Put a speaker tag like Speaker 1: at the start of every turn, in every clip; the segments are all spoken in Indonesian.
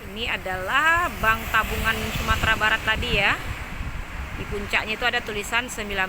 Speaker 1: Ini adalah Bank Tabungan Sumatera Barat tadi ya. Di puncaknya itu ada tulisan 1908.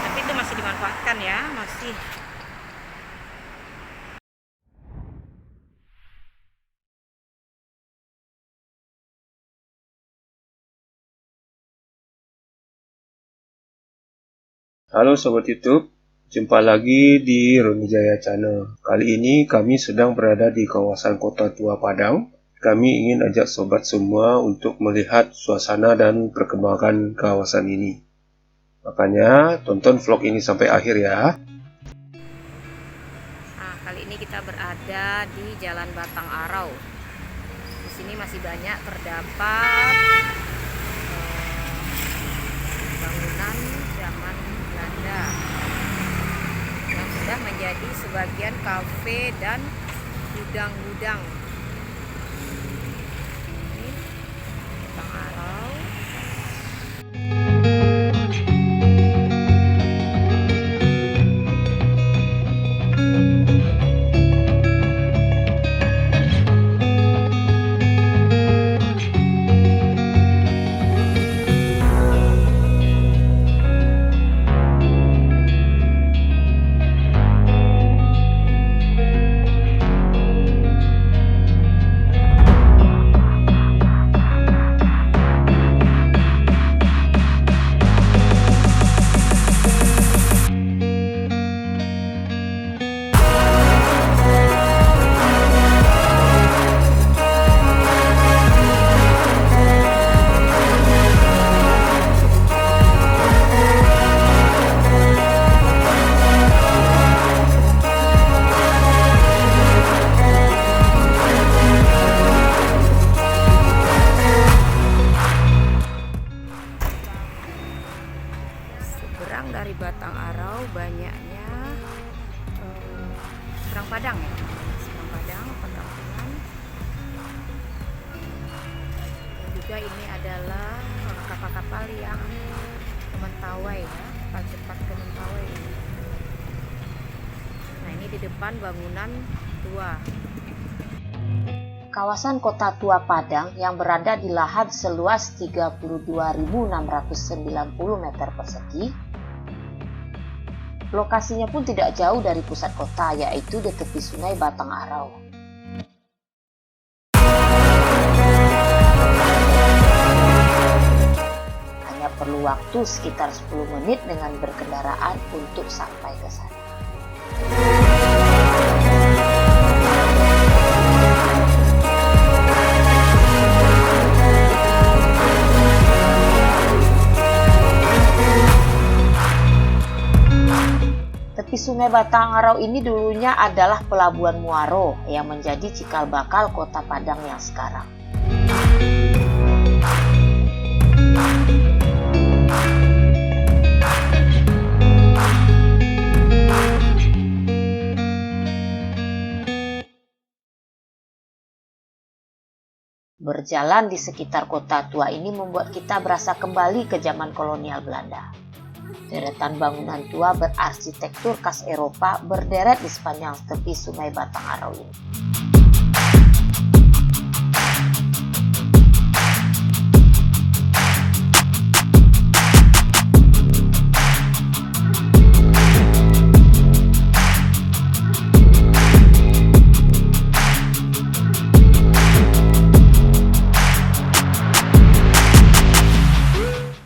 Speaker 1: Tapi itu masih dimanfaatkan ya, masih.
Speaker 2: Halo Sobat YouTube, jumpa lagi di Roni Jaya Channel. Kali ini kami sedang berada di kawasan Kota Tua Padang. Kami ingin ajak sobat semua untuk melihat suasana dan perkembangan kawasan ini. Makanya tonton vlog ini sampai akhir ya.
Speaker 1: Nah, kali ini kita berada di Jalan Batang Arau. Di sini masih banyak terdapat bangunan zaman Belanda yang sudah menjadi sebagian kafe dan gudang-gudang. Ini Batang Arau. Seberang dari Batang Arau banyaknya Serang Padang ya, Serang Padang, perkampungan. Dan juga ini adalah kapal-kapal yang ke Mentawai ya, kapal cepat ke Mentawai. Nah, ini di depan bangunan tua.
Speaker 3: Kawasan Kota Tua Padang yang berada di lahan seluas 32.690 meter persegi. Lokasinya pun tidak jauh dari pusat kota, yaitu di tepi sungai Batang Arau. Hanya perlu waktu sekitar 10 menit dengan berkendaraan untuk sampai ke sana. Tepi sungai Batang Arau ini dulunya adalah pelabuhan Muaro yang menjadi cikal bakal Kota Padang yang sekarang. Berjalan di sekitar kota tua ini membuat kita berasa kembali ke zaman kolonial Belanda. Deretan bangunan tua berarsitektur khas Eropa berderet di sepanjang tepi sungai Batang Arau ini.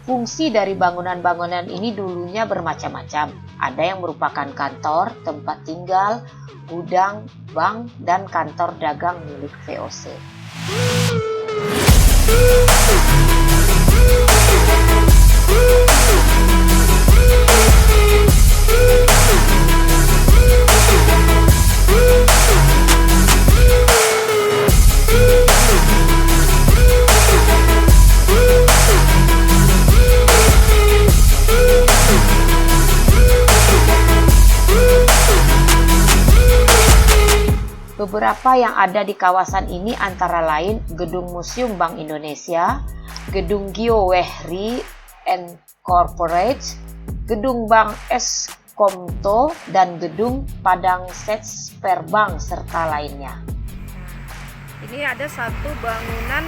Speaker 3: Fungsi dari bangunan-bangunan ini dulunya bermacam-macam. Ada yang merupakan kantor, tempat tinggal, gudang, bank, dan kantor dagang milik VOC. Beberapa yang ada di kawasan ini antara lain Gedung Museum Bank Indonesia, Gedung Gio Wehry and Corporate, Gedung Bank Komto, dan gedung Padang Setsperbank serta lainnya.
Speaker 1: Ini ada satu bangunan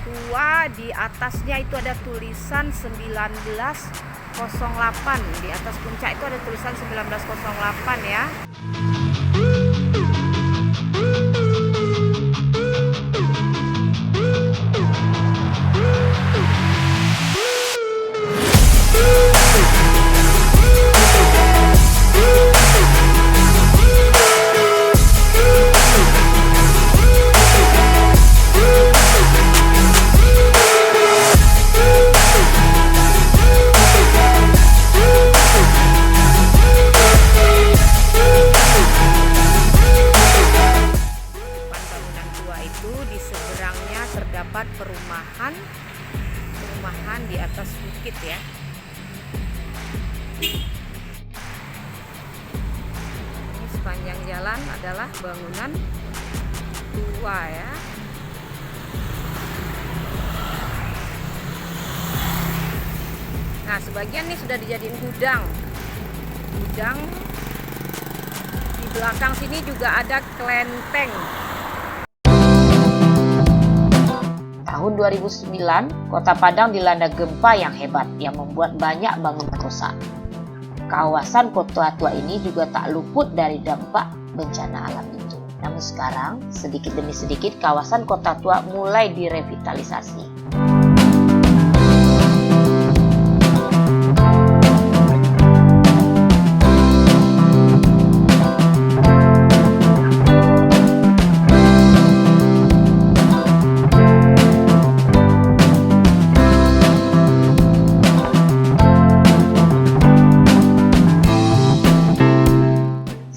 Speaker 1: tua, di atasnya itu ada tulisan 1908. Di atas puncak itu ada tulisan 1908 ya. Terdapat perumahan di atas bukit ya. Ini sepanjang jalan adalah bangunan tua ya. Nah, sebagian nih sudah dijadiin gudang. Di belakang sini juga ada kelenteng.
Speaker 3: Tahun 2009, Kota Padang dilanda gempa yang hebat yang membuat banyak bangunan rusak. Kawasan Kota Tua ini juga tak luput dari dampak bencana alam itu. Namun sekarang, sedikit demi sedikit kawasan Kota Tua mulai direvitalisasi.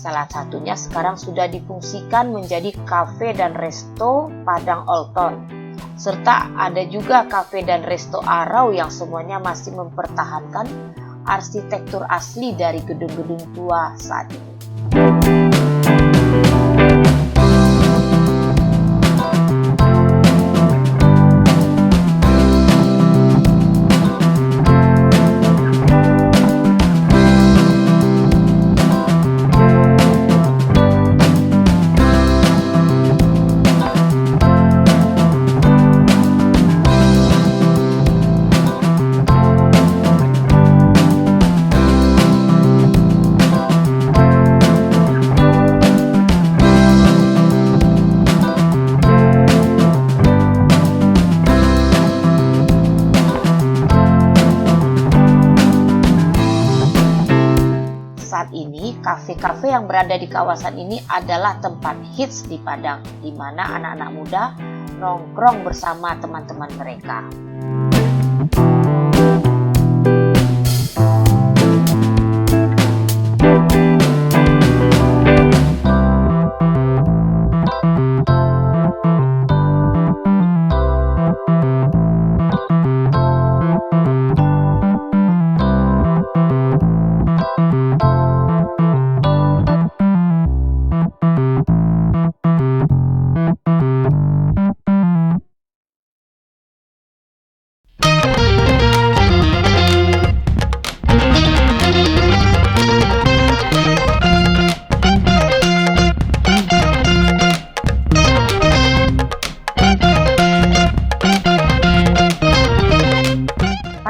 Speaker 3: Salah satunya sekarang sudah difungsikan menjadi kafe dan resto Padang Old Town. Serta ada juga kafe dan resto Arau yang semuanya masih mempertahankan arsitektur asli dari gedung-gedung tua saat ini. Saat ini, kafe-kafe yang berada di kawasan ini adalah tempat hits di Padang, di mana anak-anak muda nongkrong bersama teman-teman mereka.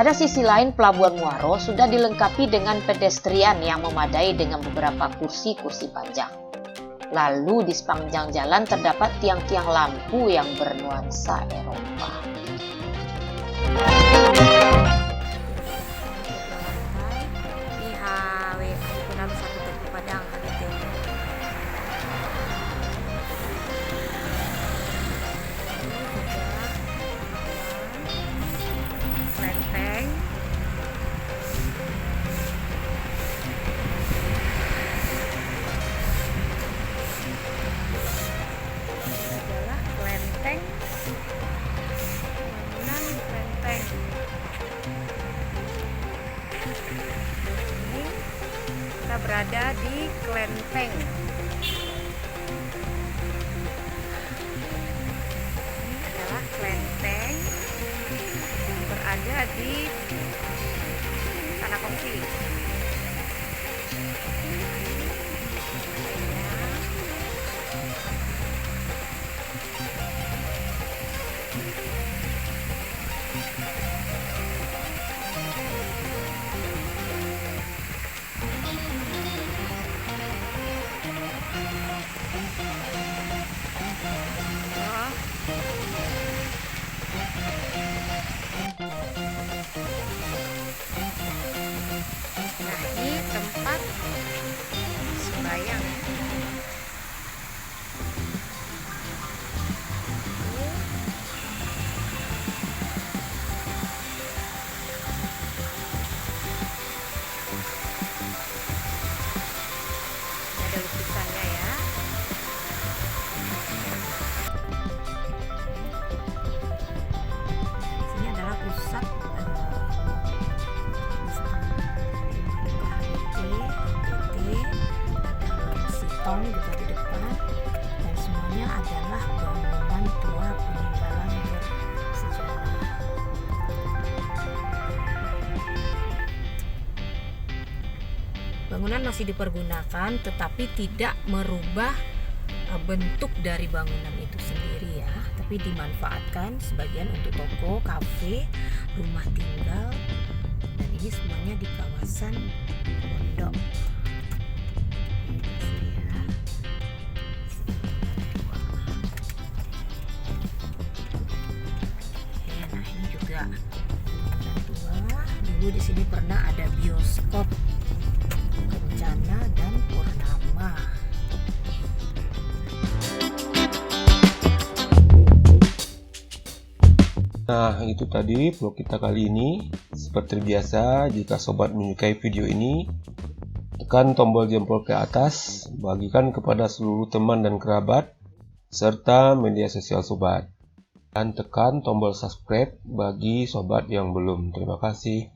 Speaker 3: Pada sisi lain, Pelabuhan Muaro sudah dilengkapi dengan pedestrian yang memadai dengan beberapa kursi-kursi panjang. Lalu di sepanjang jalan terdapat tiang-tiang lampu yang bernuansa Eropa.
Speaker 1: Kita berada di kelenteng. Ini adalah kelenteng yang berada di Tanah Kongsi. Nah, ini tempat sembahyang ya. Ada lukisannya ya. Sini adalah pusat Sitong juga di depan, dan semuanya adalah bangunan tua peninggalan bersejarah. Bangunan masih dipergunakan, tetapi tidak merubah bentuk dari bangunan itu sendiri ya, tapi dimanfaatkan sebagian untuk toko, kafe, rumah tinggal, dan ini semuanya di kawasan pondok. Nah, ini juga bangunan tua. Dulu di sini pernah ada bioskop Kencana dan Purnama.
Speaker 2: Nah, itu tadi vlog kita kali ini. Seperti biasa, jika sobat menyukai video ini, tekan tombol jempol ke atas, bagikan kepada seluruh teman dan kerabat, serta media sosial sobat. Dan tekan tombol subscribe bagi sobat yang belum. Terima kasih.